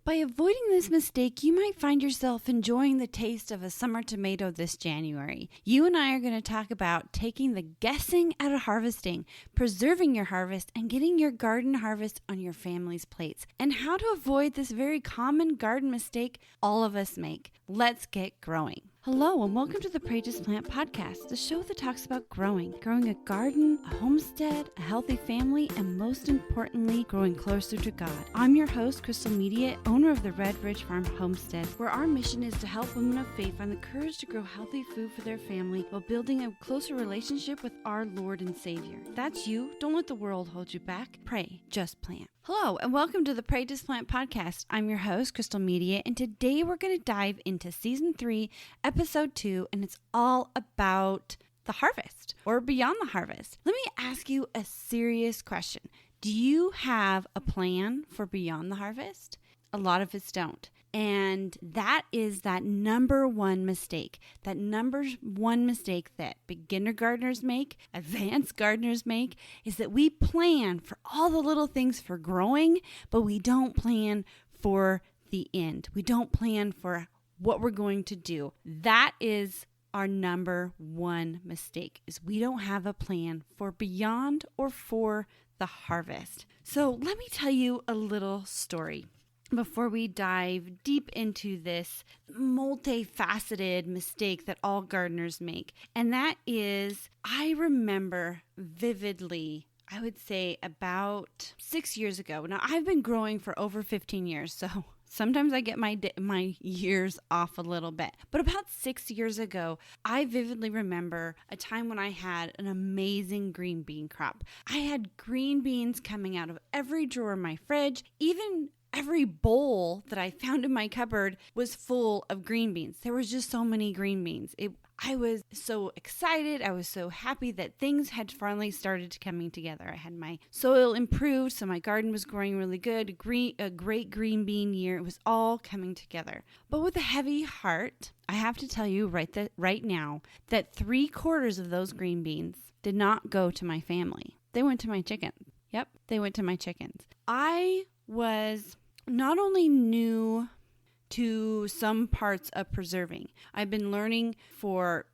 By avoiding this mistake, you might find yourself enjoying the taste of a summer tomato this January. You and I are going to talk about taking the guessing out of harvesting, preserving your harvest, and getting your garden harvest on your family's plates, and how to avoid this very common garden mistake all of us make. Let's get growing. Hello and welcome to the Pray Just Plant podcast, the show that talks about growing a garden, a homestead, a healthy family, and most importantly, growing closer to God. I'm your host, Crystal Media, owner of the Red Ridge Farm Homestead, where our mission is to help women of faith find the courage to grow healthy food for their family while building a closer relationship with our Lord and Savior. If that's you, don't let the world hold you back. Pray, just plant. Hello and welcome to the Pray Just Plant podcast. I'm your host, Crystal Media, and today we're going to dive into Season 3, Episode 2, and it's all about the harvest or beyond the harvest. Let me ask you a serious question. Do you have a plan for beyond the harvest? A lot of us don't. And that is that number one mistake that beginner gardeners make, advanced gardeners make, is that we plan for all the little things for growing, but we don't plan for the end. We don't plan for what we're going to do. That is our number one mistake, is we don't have a plan for beyond or for the harvest. So let me tell you a little story before we dive deep into this multifaceted mistake that all gardeners make. And that is, I remember vividly, I would say about 6 years ago. Now, I've been growing for over 15 years, so sometimes I get my years off a little bit. But about 6 years ago, I vividly remember a time when I had an amazing green bean crop. I had green beans coming out of every drawer in my fridge. Even every bowl that I found in my cupboard was full of green beans. There was just so many green beans. I was so excited. I was so happy that things had finally started coming together. I had my soil improved, so my garden was growing really good. A great green bean year. It was all coming together. But with a heavy heart, I have to tell you right now that 3/4 of those green beans did not go to my family. They went to my chickens. Yep, they went to my chickens. I was not only new to some parts of preserving. I've been learning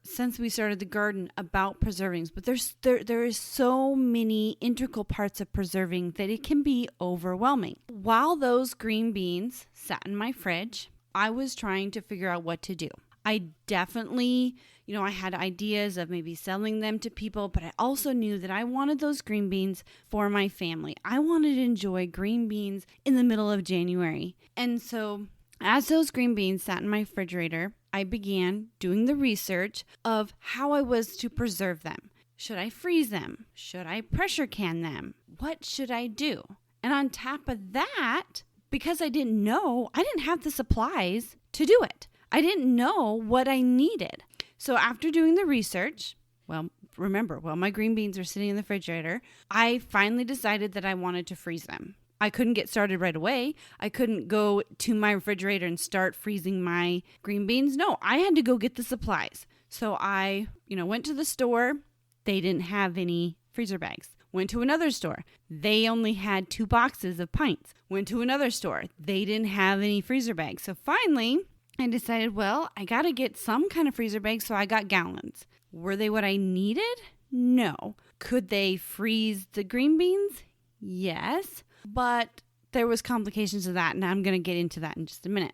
since we started the garden about preserving, but there is so many integral parts of preserving that it can be overwhelming. While those green beans sat in my fridge, I was trying to figure out what to do. I definitely, I had ideas of maybe selling them to people, but I also knew that I wanted those green beans for my family. I wanted to enjoy green beans in the middle of January. And so as those green beans sat in my refrigerator, I began doing the research of how I was to preserve them. Should I freeze them? Should I pressure can them? What should I do? And on top of that, because I didn't know, I didn't have the supplies to do it. I didn't know what I needed. So after doing the research, while my green beans are sitting in the refrigerator, I finally decided that I wanted to freeze them. I couldn't get started right away. I couldn't go to my refrigerator and start freezing my green beans. No, I had to go get the supplies. So I, went to the store. They didn't have any freezer bags. Went to another store. They only had 2 boxes of pints. Went to another store. They didn't have any freezer bags. So finally, I decided, I got to get some kind of freezer bag, so I got gallons. Were they what I needed? No. Could they freeze the green beans? Yes. But there was complications of that, and I'm going to get into that in just a minute.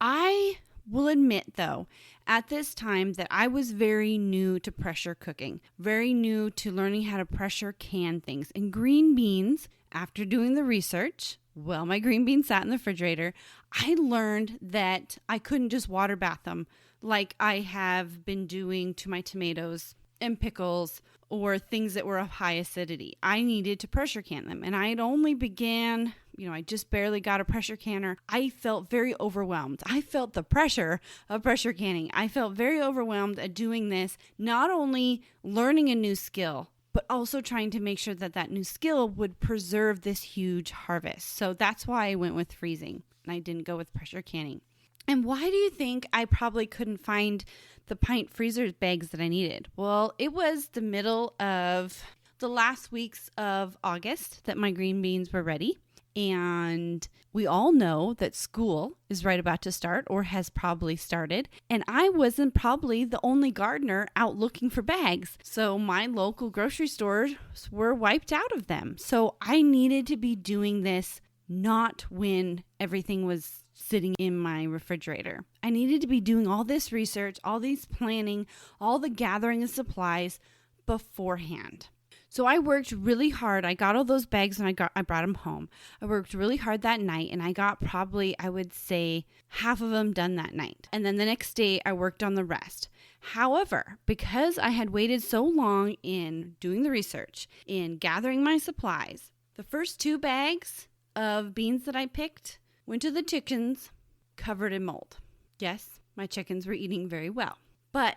I will admit, though, at this time that I was very new to pressure cooking, very new to learning how to pressure can things. And green beans, after doing the research, my green beans sat in the refrigerator, I learned that I couldn't just water bath them like I have been doing to my tomatoes and pickles or things that were of high acidity. I needed to pressure can them. And I had only began, I just barely got a pressure canner. I felt very overwhelmed. I felt the pressure of pressure canning. I felt very overwhelmed at doing this, not only learning a new skill, but also trying to make sure that new skill would preserve this huge harvest. So that's why I went with freezing and I didn't go with pressure canning. And why do you think I probably couldn't find the pint freezer bags that I needed? Well, it was the middle of the last weeks of August that my green beans were ready. And we all know that school is right about to start or has probably started. And I wasn't probably the only gardener out looking for bags. So my local grocery stores were wiped out of them. So I needed to be doing this not when everything was sitting in my refrigerator. I needed to be doing all this research, all these planning, all the gathering of supplies beforehand. So I worked really hard. I got all those bags and I brought them home. I worked really hard that night and I got probably, I would say, half of them done that night. And then the next day I worked on the rest. However, because I had waited so long in doing the research, in gathering my supplies, the first 2 bags of beans that I picked went to the chickens covered in mold. Yes, my chickens were eating very well. But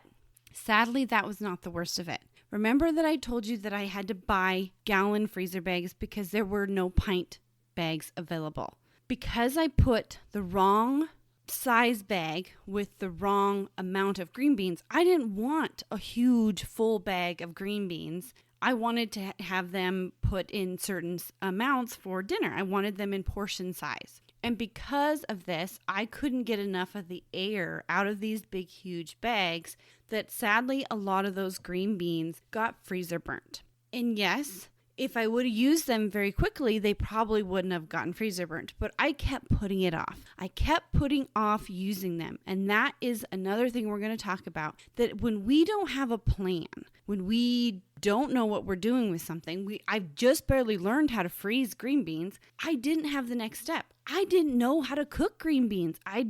sadly, that was not the worst of it. Remember that I told you that I had to buy gallon freezer bags because there were no pint bags available. Because I put the wrong size bag with the wrong amount of green beans, I didn't want a huge full bag of green beans. I wanted to have them put in certain amounts for dinner. I wanted them in portion size. And because of this, I couldn't get enough of the air out of these big, huge bags that sadly a lot of those green beans got freezer burnt. And yes, if I would have used them very quickly, they probably wouldn't have gotten freezer burnt. But I kept putting it off. I kept putting off using them. And that is another thing we're going to talk about. That when we don't have a plan, when we don't know what we're doing with something, I've just barely learned how to freeze green beans. I didn't have the next step. I didn't know how to cook green beans. I'd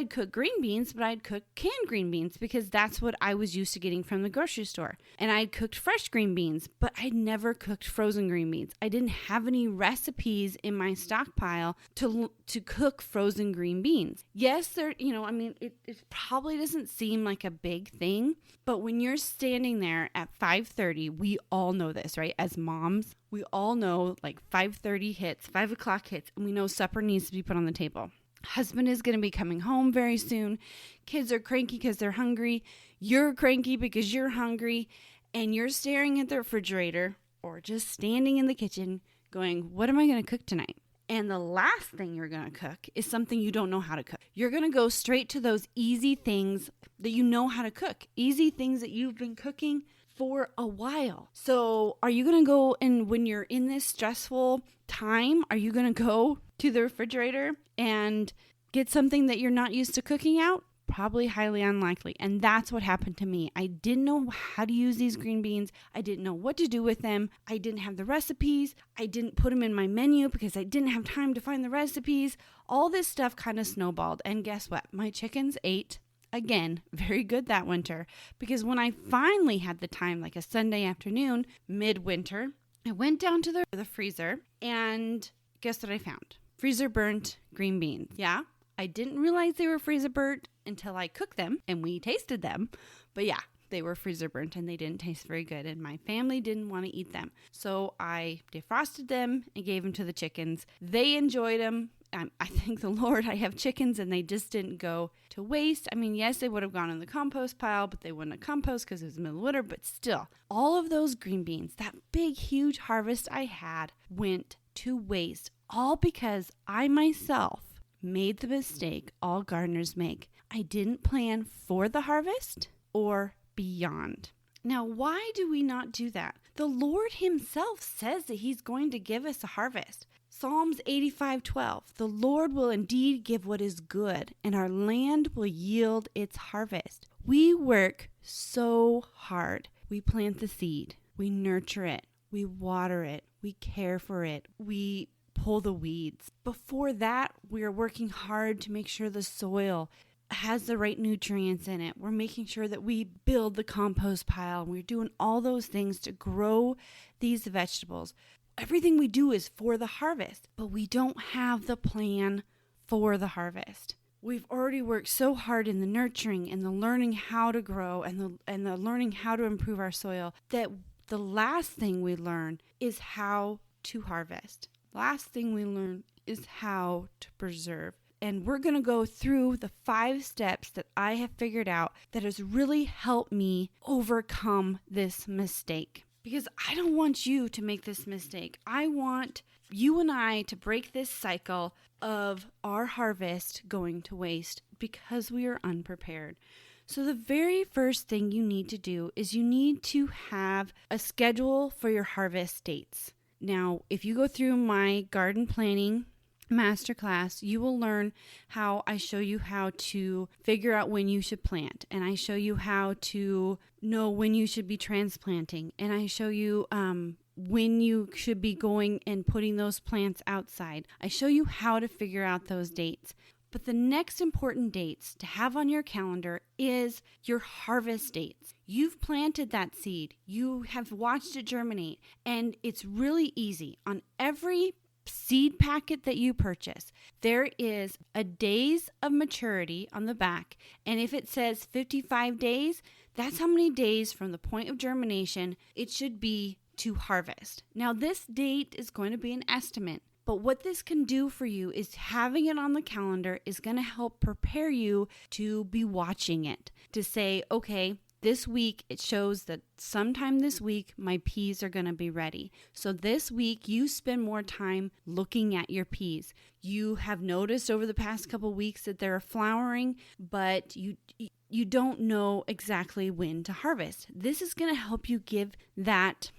cook green beans, but I'd cook canned green beans because that's what I was used to getting from the grocery store. And I'd cooked fresh green beans, but I'd never cooked frozen green beans. I didn't have any recipes in my stockpile to cook frozen green beans. Yes, it probably doesn't seem like a big thing, but when you're standing there at 5:30, we all know this, right? As moms, we all know like 5:30 hits, 5 o'clock hits, and we know supper needs to be put on the table. Husband is going to be coming home very soon. Kids are cranky because they're hungry. You're cranky because you're hungry. And you're staring at the refrigerator or just standing in the kitchen going, what am I going to cook tonight? And the last thing you're going to cook is something you don't know how to cook. You're going to go straight to those easy things that you know how to cook. Easy things that you've been cooking for a while. So are you going to go, and when you're in this stressful time, are you going to go to the refrigerator and get something that you're not used to cooking out? Probably highly unlikely. And that's what happened to me. I didn't know how to use these green beans. I didn't know what to do with them. I didn't have the recipes. I didn't put them in my menu because I didn't have time to find the recipes. All this stuff kind of snowballed. And guess what? My chickens ate. Again, very good that winter, because when I finally had the time, like a Sunday afternoon, midwinter, I went down to the freezer and guess what I found? Freezer burnt green beans. Yeah, I didn't realize they were freezer burnt until I cooked them and we tasted them. But yeah, they were freezer burnt and they didn't taste very good and my family didn't want to eat them. So I defrosted them and gave them to the chickens. They enjoyed them. I thank the Lord I have chickens and they just didn't go to waste. I mean, yes, they would have gone in the compost pile, but they wouldn't have compost because it was the middle of winter. But still, all of those green beans, that big, huge harvest I had, went to waste. All because I myself made the mistake all gardeners make. I didn't plan for the harvest or beyond. Now, why do we not do that? The Lord himself says that he's going to give us a harvest. Psalms 85:12, the Lord will indeed give what is good, and our land will yield its harvest. We work so hard. We plant the seed. We nurture it. We water it. We care for it. We pull the weeds. Before that, we are working hard to make sure the soil has the right nutrients in it. We're making sure that we build the compost pile. We're doing all those things to grow these vegetables. Everything we do is for the harvest, but we don't have the plan for the harvest. We've already worked so hard in the nurturing and the learning how to grow and the learning how to improve our soil that the last thing we learn is how to harvest. Last thing we learn is how to preserve. And we're going to go through the 5 steps that I have figured out that has really helped me overcome this mistake. Because I don't want you to make this mistake. I want you and I to break this cycle of our harvest going to waste because we are unprepared. So the very first thing you need to do is you need to have a schedule for your harvest dates. Now, if you go through my garden planning masterclass, you will learn how I show you how to figure out when you should plant, and I show you how to know when you should be transplanting, and I show you when you should be going and putting those plants outside. I show you how to figure out those dates. But the next important dates to have on your calendar is your harvest dates. You've planted that seed, you have watched it germinate, and it's really easy. On every seed packet that you purchase, there is a days of maturity on the back, and if it says 55 days, that's how many days from the point of germination it should be to harvest. Now, this date is going to be an estimate, but what this can do for you is having it on the calendar is going to help prepare you to be watching it, to say, okay, this week, it shows that sometime this week, my peas are going to be ready. So this week, you spend more time looking at your peas. You have noticed over the past couple weeks that they're flowering, but you don't know exactly when to harvest. This is going to help you give that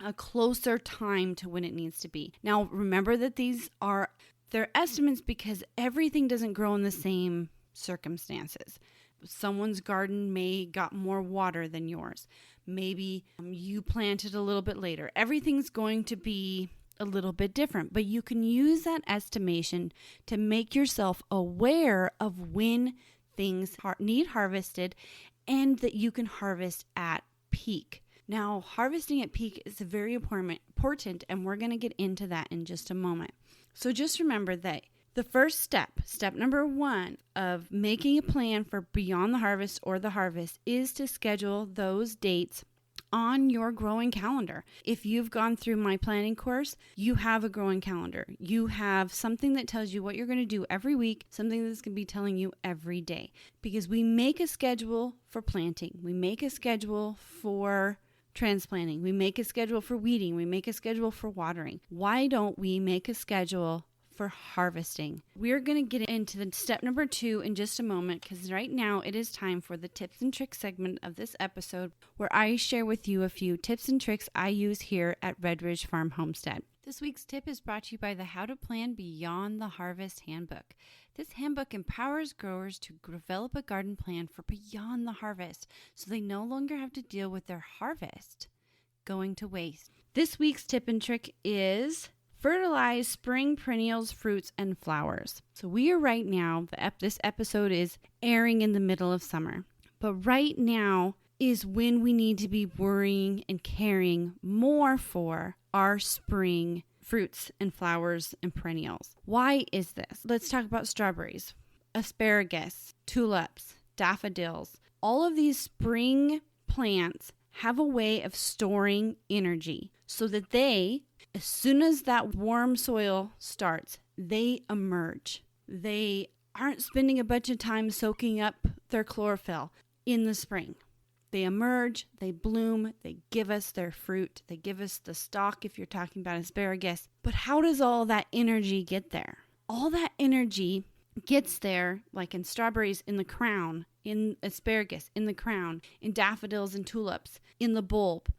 a closer time to when it needs to be. Now, remember that they're estimates because everything doesn't grow in the same circumstances. Someone's garden may got more water than yours. Maybe you planted a little bit later. Everything's going to be a little bit different, but you can use that estimation to make yourself aware of when things need harvested and that you can harvest at peak. Now, harvesting at peak is very important, and we're going to get into that in just a moment. So just remember that the first step number 1 of making a plan for beyond the harvest or the harvest is to schedule those dates on your growing calendar. If you've gone through my planning course, you have a growing calendar. You have something that tells you what you're going to do every week, something that's going to be telling you every day. Because we make a schedule for planting. We make a schedule for transplanting. We make a schedule for weeding. We make a schedule for watering. Why don't we make a schedule for harvesting? We're going to get into the step number 2 in just a moment, because right now it is time for the tips and tricks segment of this episode, where I share with you a few tips and tricks I use here at Red Ridge Farm Homestead. This week's tip is brought to you by the How to Plan Beyond the Harvest Handbook. This handbook empowers growers to develop a garden plan for beyond the harvest, so they no longer have to deal with their harvest going to waste. This week's tip and trick is fertilize spring perennials, fruits, and flowers. So we are right now, this episode is airing in the middle of summer, but right now is when we need to be worrying and caring more for our spring fruits and flowers and perennials. Why is this? Let's talk about strawberries, asparagus, tulips, daffodils. All of these spring plants have a way of storing energy so that they, as soon as that warm soil starts, they emerge. They aren't spending a bunch of time soaking up their chlorophyll in the spring. They emerge, they bloom, they give us their fruit, they give us the stalk if you're talking about asparagus. But how does all that energy get there? All that energy gets there, like in strawberries, in the crown, in asparagus, in the crown, in daffodils and tulips, in the bulb,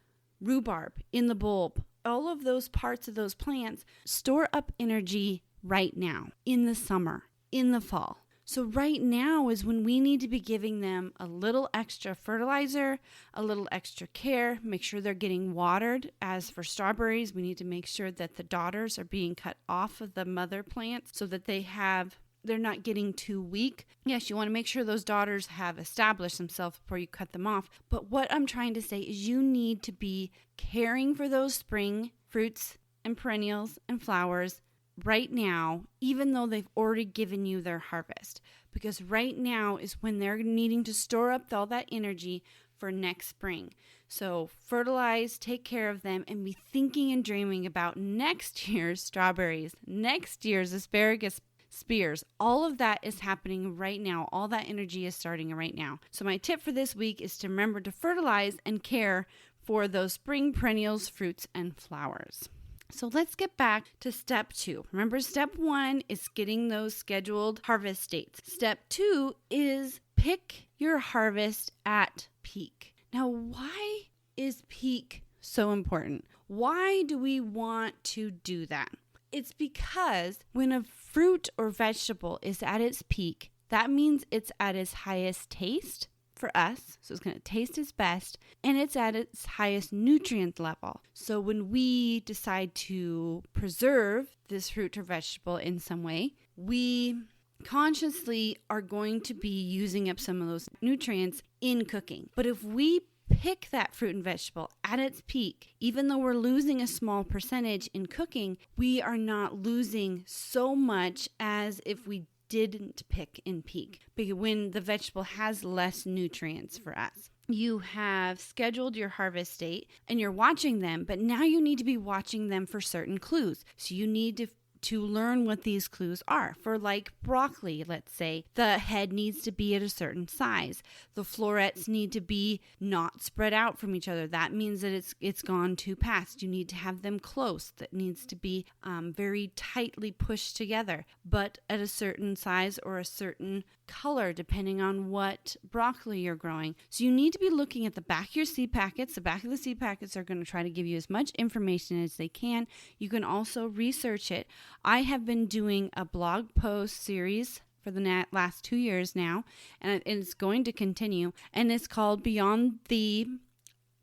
rhubarb, in the bulb. All of those parts of those plants store up energy right now, in the summer, in the fall. So right now is when we need to be giving them a little extra fertilizer, a little extra care, make sure they're getting watered. As for strawberries, we need to make sure that the daughters are being cut off of the mother plants so that they're not getting too weak. Yes, you want to make sure those daughters have established themselves before you cut them off. But what I'm trying to say is you need to be caring for those spring fruits and perennials and flowers right now, even though they've already given you their harvest, because right now is when they're needing to store up all that energy for next spring. So fertilize, take care of them, and be thinking and dreaming about next year's strawberries, next year's asparagus spears. All of that is happening right now. All that energy is starting right now. So my tip for this week is to remember to fertilize and care for those spring perennials, fruits, and flowers. So let's get back to step 2. Remember, step 1 is getting those scheduled harvest dates. Step 2 is pick your harvest at peak. Now, why is peak so important? Why do we want to do that? It's because when a fruit or vegetable is at its peak, that means it's at its highest taste for us. So it's going to taste its best, and it's at its highest nutrient level. So when we decide to preserve this fruit or vegetable in some way, we consciously are going to be using up some of those nutrients in cooking. But if we pick that fruit and vegetable at its peak, even though we're losing a small percentage in cooking, we are not losing so much as if we didn't pick in peak, because when the vegetable has less nutrients for us. You have scheduled your harvest date and you're watching them, but now you need to be watching them for certain clues. So you need to learn what these clues are. For like broccoli, let's say, the head needs to be at a certain size. The florets need to be not spread out from each other. That means that it's gone too fast. You need to have them close. That needs to be very tightly pushed together, but at a certain size or a certain color, depending on what broccoli you're growing. So you need to be looking at the back of your seed packets. The back of the seed packets are going to try to give you as much information as they can. You can also research it. I have been doing a blog post series for the last 2 years now, and it's going to continue, and it's called Beyond the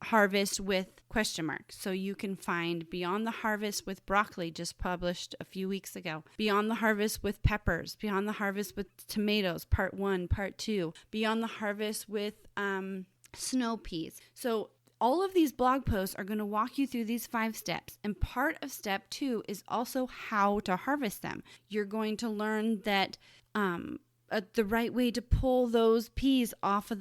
Harvest with ? So you can find Beyond the Harvest with Broccoli, just published a few weeks ago. Beyond the Harvest with Peppers. Beyond the Harvest with Tomatoes, part 1, part 2. Beyond the Harvest with snow peas. So all of these blog posts are going to walk you through these 5 steps. And part of step 2 is also how to harvest them. You're going to learn that the right way to pull those peas off of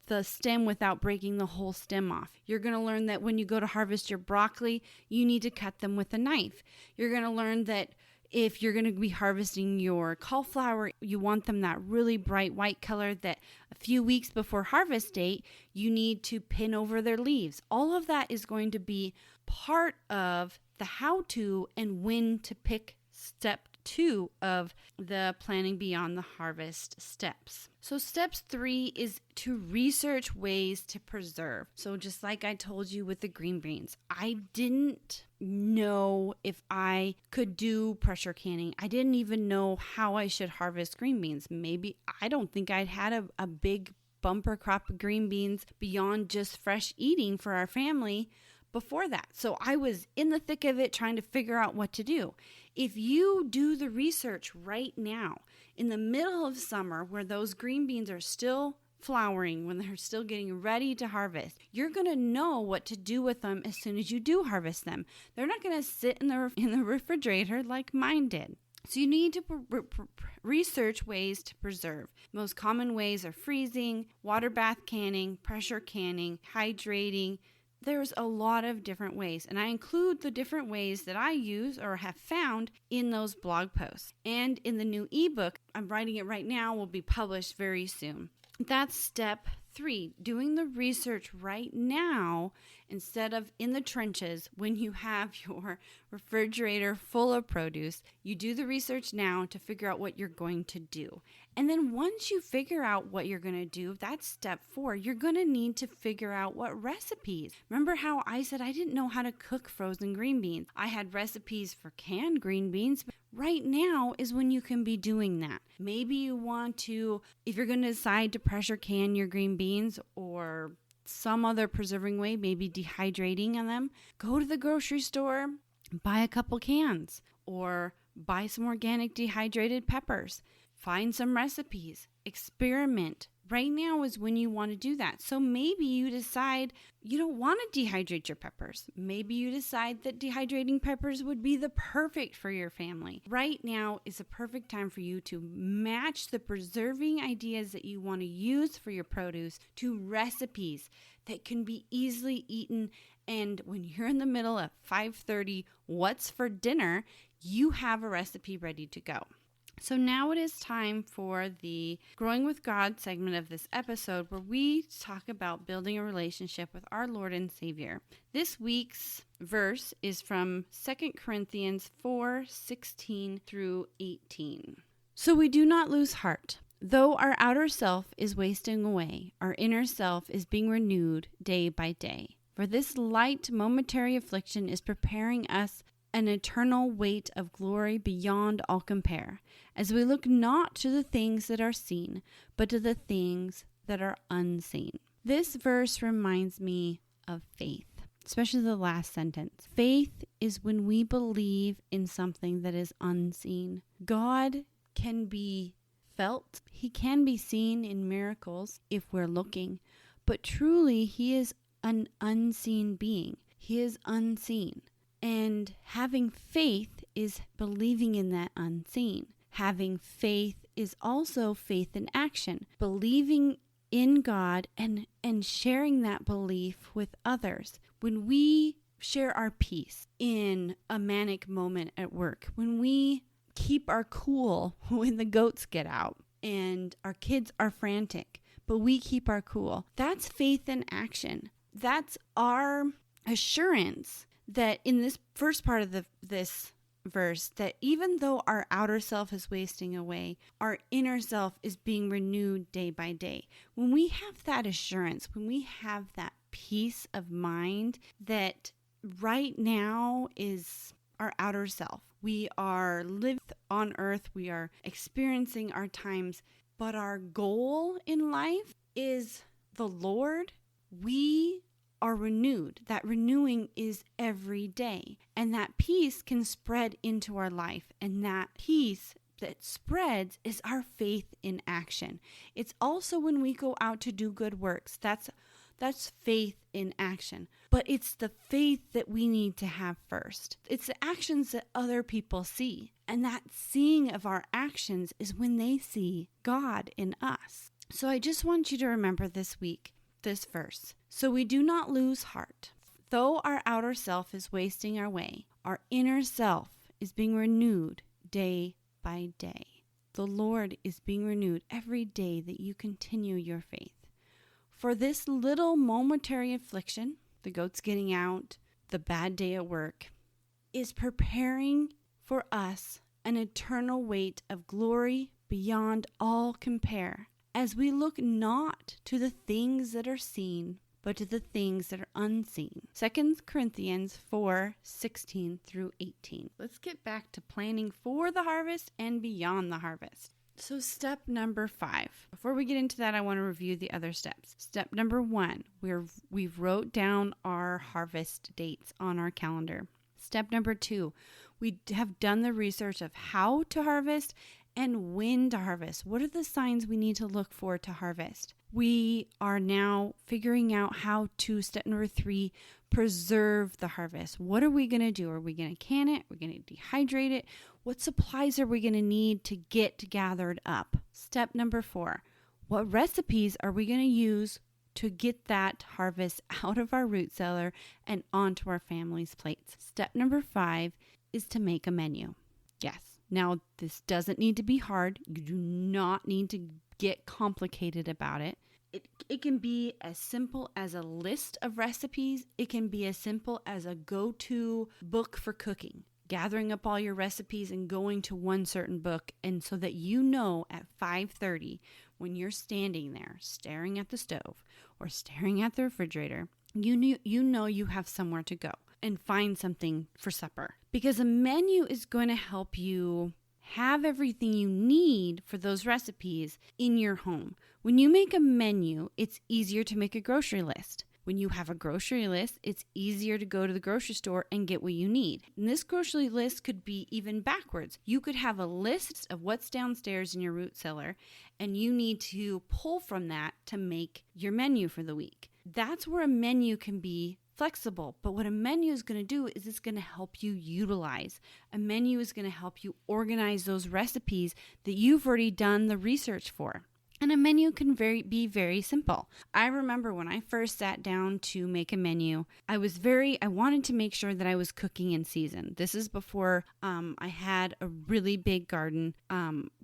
the stem without breaking the whole stem off. You're going to learn that when you go to harvest your broccoli, you need to cut them with a knife. You're going to learn that if you're going to be harvesting your cauliflower, you want them that really bright white color, that a few weeks before harvest date, you need to pin over their leaves. All of that is going to be part of the how-to and when to pick step 2 of the planning beyond the harvest steps. So steps 3 is to research ways to preserve. So just like I told you with the green beans, I didn't know if I could do pressure canning. I didn't even know how I should harvest green beans. Maybe I don't think I'd had a big bumper crop of green beans beyond just fresh eating for our family before that. So I was in the thick of it trying to figure out what to do. If you do the research right now, in the middle of summer where those green beans are still flowering, when they're still getting ready to harvest, you're going to know what to do with them as soon as you do harvest them. They're not going to sit in the refrigerator like mine did. So you need to research ways to preserve. Most common ways are freezing, water bath canning, pressure canning, hydrating. There's a lot of different ways, and I include the different ways that I use or have found in those blog posts. And in the new ebook, I'm writing it right now, will be published very soon. That's step 3, doing the research right now instead of in the trenches when you have your refrigerator full of produce. You do the research now to figure out what you're going to do. And then once you figure out what you're going to do, that's step 4. You're going to need to figure out what recipes. Remember how I said I didn't know how to cook frozen green beans? I had recipes for canned green beans. Right now is when you can be doing that. Maybe you want to, if you're going to decide to pressure can your green beans or some other preserving way, maybe dehydrating them, go to the grocery store, buy a couple cans, or buy some organic dehydrated peppers. Find some recipes, experiment. Right now is when you want to do that. So maybe you decide you don't want to dehydrate your peppers. Maybe you decide that dehydrating peppers would be the perfect for your family. Right now is a perfect time for you to match the preserving ideas that you want to use for your produce to recipes that can be easily eaten. And when you're in the middle of 5:30, what's for dinner, you have a recipe ready to go. So now it is time for the Growing with God segment of this episode, where we talk about building a relationship with our Lord and Savior. This week's verse is from 2 Corinthians 4:16 through 18. So we do not lose heart. Though our outer self is wasting away, our inner self is being renewed day by day. For this light momentary affliction is preparing us an eternal weight of glory beyond all compare, as we look not to the things that are seen, but to the things that are unseen. This verse reminds me of faith, especially the last sentence. Faith is when we believe in something that is unseen. God can be felt. He can be seen in miracles if we're looking, but truly He is an unseen being. He is unseen. And having faith is believing in that unseen. Having faith is also faith in action, believing in God and sharing that belief with others. When we share our peace in a manic moment at work, when we keep our cool when the goats get out and our kids are frantic, but we keep our cool, that's faith in action. That's our assurance that in this first part of this verse, that even though our outer self is wasting away, our inner self is being renewed day by day. When we have that assurance, when we have that peace of mind that right now is our outer self, we are living on earth, we are experiencing our times, but our goal in life is the Lord, we are renewed. That renewing is every day. And that peace can spread into our life. And that peace that spreads is our faith in action. It's also when we go out to do good works. That's faith in action. But it's the faith that we need to have first. It's the actions that other people see. And that seeing of our actions is when they see God in us. So I just want you to remember this week, this verse. So we do not lose heart. Though our outer self is wasting away, our inner self is being renewed day by day. The Lord is being renewed every day that you continue your faith. For this little momentary affliction, the goats getting out, the bad day at work, is preparing for us an eternal weight of glory beyond all compare, as we look not to the things that are seen, but to the things that are unseen. 2 Corinthians 4:16 through 18. Let's get back to planning for the harvest and beyond the harvest. So step number 5. Before we get into that, I want to review the other steps. Step number 1, we've wrote down our harvest dates on our calendar. Step number 2, we have done the research of how to harvest and when to harvest. What are the signs we need to look for to harvest? We are now figuring out how to, step number 3, preserve the harvest. What are we going to do? Are we going to can it? Are we going to dehydrate it? What supplies are we going to need to get gathered up? Step number 4, what recipes are we going to use to get that harvest out of our root cellar and onto our family's plates? Step number 5 is to make a menu. Yes. Now, this doesn't need to be hard. You do not need to get complicated about it. It can be as simple as a list of recipes. It can be as simple as a go-to book for cooking. Gathering up all your recipes and going to one certain book, and so that you know at 5:30 when you're standing there staring at the stove or staring at the refrigerator, you know you have somewhere to go and find something for supper. Because a menu is going to help you have everything you need for those recipes in your home. When you make a menu, it's easier to make a grocery list. When you have a grocery list, it's easier to go to the grocery store and get what you need. And this grocery list could be even backwards. You could have a list of what's downstairs in your root cellar, and you need to pull from that to make your menu for the week. That's where a menu can be flexible. But what a menu is going to do is it's going to help you utilize. A menu is going to help you organize those recipes that you've already done the research for. And a menu can be very simple. I remember when I first sat down to make a menu, I wanted to make sure that I was cooking in season. This is before I had a really big garden.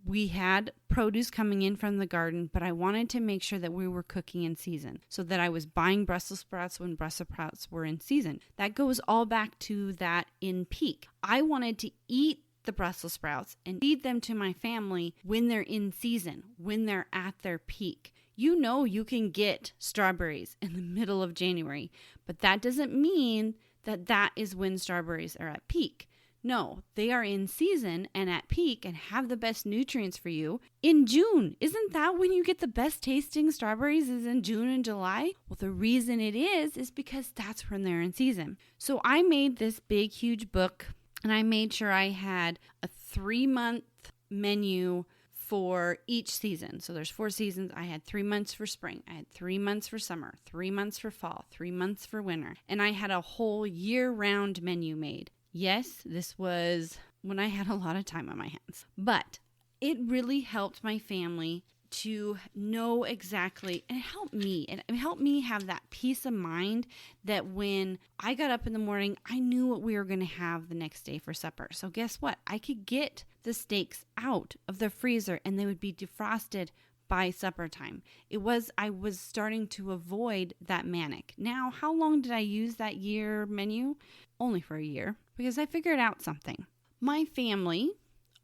We had produce coming in from the garden, but I wanted to make sure that we were cooking in season so that I was buying Brussels sprouts when Brussels sprouts were in season. That goes all back to that in peak. I wanted to eat the Brussels sprouts and feed them to my family when they're in season, when they're at their peak. You know, you can get strawberries in the middle of January, but that doesn't mean that that is when strawberries are at peak. No, they are in season and at peak and have the best nutrients for you in June. Isn't that when you get the best tasting strawberries, is in June and July? Well, the reason it is because that's when they're in season. So I made this big, huge book, and I made sure I had a 3-month menu for each season. So there's 4 seasons. I had 3 months for spring. I had 3 months for summer, 3 months for fall, 3 months for winter. And I had a whole year-round menu made. Yes, this was when I had a lot of time on my hands. But it really helped my family to know exactly, and it helped me have that peace of mind that when I got up in the morning, I knew what we were going to have the next day for supper. So guess what? I could get the steaks out of the freezer and they would be defrosted by supper time. I was starting to avoid that manic. Now, how long did I use that year menu? Only for a year, because I figured out something. My family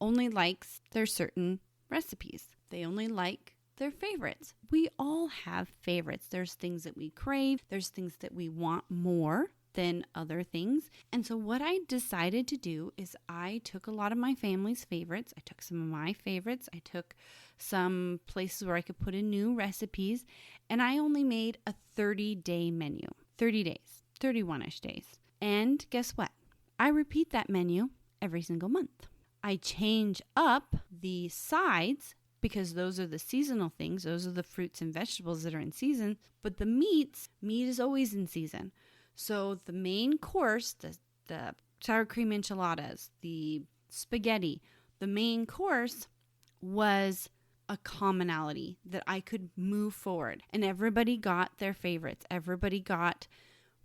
only likes their certain recipes. They only like their favorites. We all have favorites. There's things that we crave. There's things that we want more than other things. And so what I decided to do is I took a lot of my family's favorites. I took some of my favorites. I took some places where I could put in new recipes. And I only made a 30-day menu. 30 days. 31-ish days. And guess what? I repeat that menu every single month. I change up the sides because those are the seasonal things. Those are the fruits and vegetables that are in season. But the meat is always in season. So the main course, the sour cream enchiladas, the spaghetti, the main course was a commonality that I could move forward. And everybody got their favorites. Everybody got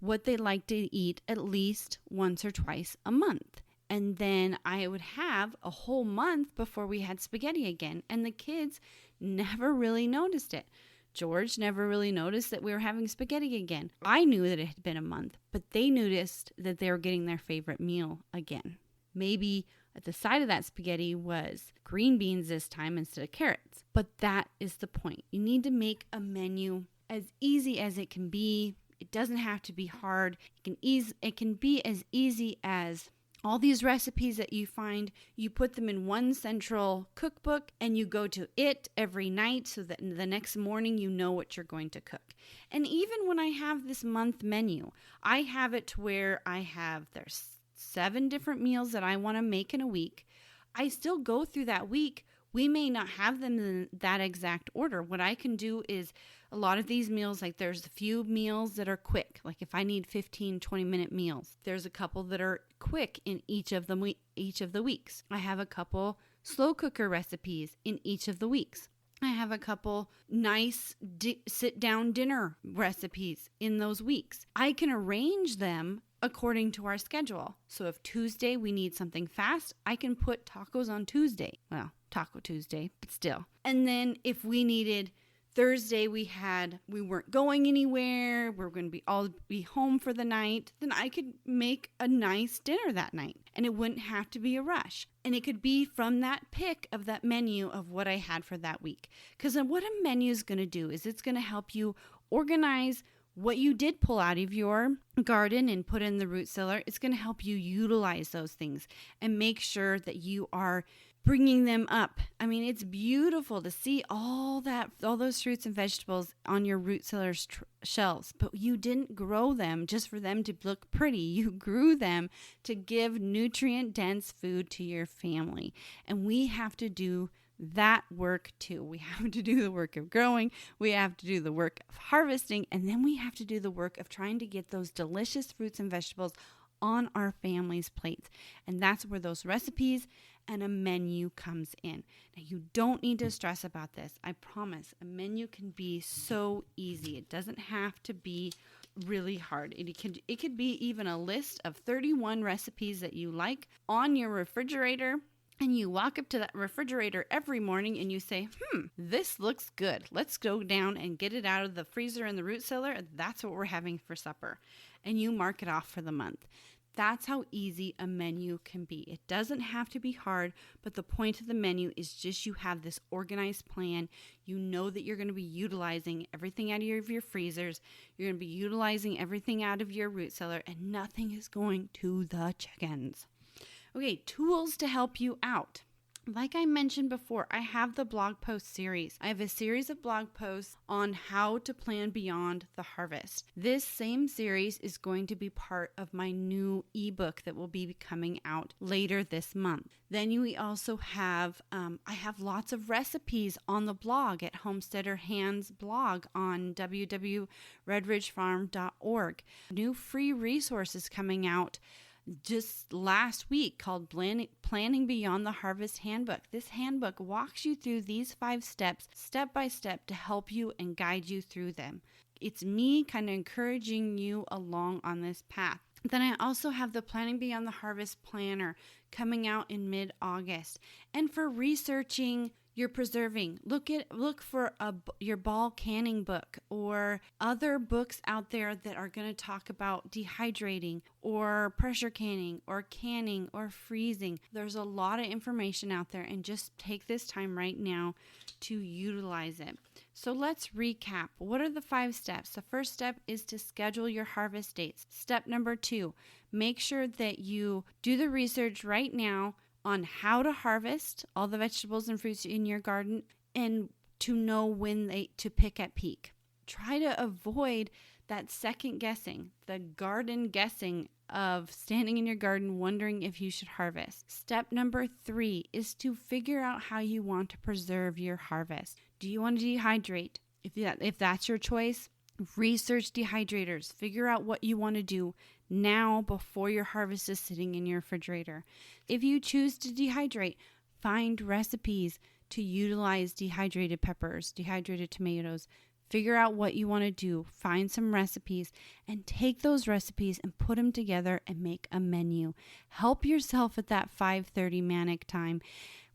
what they like to eat at least once or twice a month. And then I would have a whole month before we had spaghetti again. And the kids never really noticed it. George never really noticed that we were having spaghetti again. I knew that it had been a month, but they noticed that they were getting their favorite meal again. Maybe at the side of that spaghetti was green beans this time instead of carrots. But that is the point. You need to make a menu as easy as it can be. It doesn't have to be hard. It can be as easy as all these recipes that you find, you put them in one central cookbook and you go to it every night so that the next morning you know what you're going to cook. And even when I have this month menu, I have it to where there's 7 different meals that I want to make in a week. I still go through that week. We may not have them in that exact order. What I can do is a lot of these meals, like there's a few meals that are quick. Like if I need 15, 20-minute meals, there's a couple that are quick in each of the weeks. I have a couple slow cooker recipes in each of the weeks. I have a couple nice sit-down dinner recipes in those weeks. I can arrange them according to our schedule. So if Tuesday we need something fast, I can put tacos on Tuesday. Well, Taco Tuesday, but still. And then if we needed Thursday, we weren't going anywhere, we're going to all be home for the night, then I could make a nice dinner that night. And it wouldn't have to be a rush. And it could be from that pick of that menu of what I had for that week. Because what a menu is going to do is it's going to help you organize what you did pull out of your garden and put in the root cellar. It's going to help you utilize those things and make sure that you are bringing them up. I mean, it's beautiful to see all those fruits and vegetables on your root cellar shelves, but you didn't grow them just for them to look pretty. You grew them to give nutrient-dense food to your family. And we have to do that work too. We have to do the work of growing, we have to do the work of harvesting, and then we have to do the work of trying to get those delicious fruits and vegetables on our family's plates. And that's where those recipes and a menu comes in. Now, you don't need to stress about this. I promise. A menu can be so easy. It doesn't have to be really hard. It could be even a list of 31 recipes that you like on your refrigerator. And you walk up to that refrigerator every morning and you say, this looks good. Let's go down and get it out of the freezer and the root cellar. That's what we're having for supper. And you mark it off for the month. That's how easy a menu can be. It doesn't have to be hard, but the point of the menu is just you have this organized plan. You know that you're going to be utilizing everything out of your freezers. You're going to be utilizing everything out of your root cellar, and nothing is going to the chickens. Okay, tools to help you out. Like I mentioned before, I have the blog post series. I have a series of blog posts on how to plan beyond the harvest. This same series is going to be part of my new ebook that will be coming out later this month. Then we also have, I have lots of recipes on the blog at Homesteader Hands blog on www.redridgefarm.org. New free resources coming out just last week called Planning Beyond the Harvest Handbook. This handbook walks you through these 5 steps, step by step, to help you and guide you through them. It's me kind of encouraging you along on this path. Then I also have the Planning Beyond the Harvest Planner coming out in mid-August. And for researching your preserving, look for your ball canning book or other books out there that are going to talk about dehydrating or pressure canning or freezing. There's a lot of information out there, and just take this time right now to utilize it. So let's recap. What are the 5 steps? The first step is to schedule your harvest dates. Step number 2, make sure that you do the research right now on how to harvest all the vegetables and fruits in your garden and to know when to pick at peak. Try to avoid that second guessing, the garden guessing of standing in your garden wondering if you should harvest. Step number 3 is to figure out how you want to preserve your harvest. Do you want to dehydrate? If that's your choice, research dehydrators. Figure out what you want to do now before your harvest is sitting in your refrigerator. If you choose to dehydrate, find recipes to utilize dehydrated peppers, dehydrated tomatoes. Figure out what you want to do. Find some recipes and take those recipes and put them together and make a menu. Help yourself at that 5:30 manic time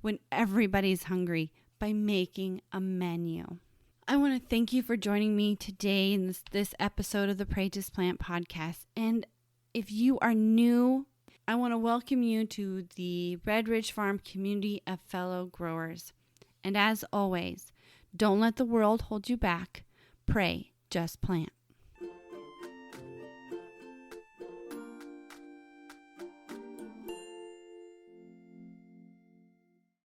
when everybody's hungry by making a menu. I want to thank you for joining me today in this episode of the Pray to Plant podcast. And if you are new, I want to welcome you to the Red Ridge Farm community of fellow growers. And as always, don't let the world hold you back. Pray, just plant.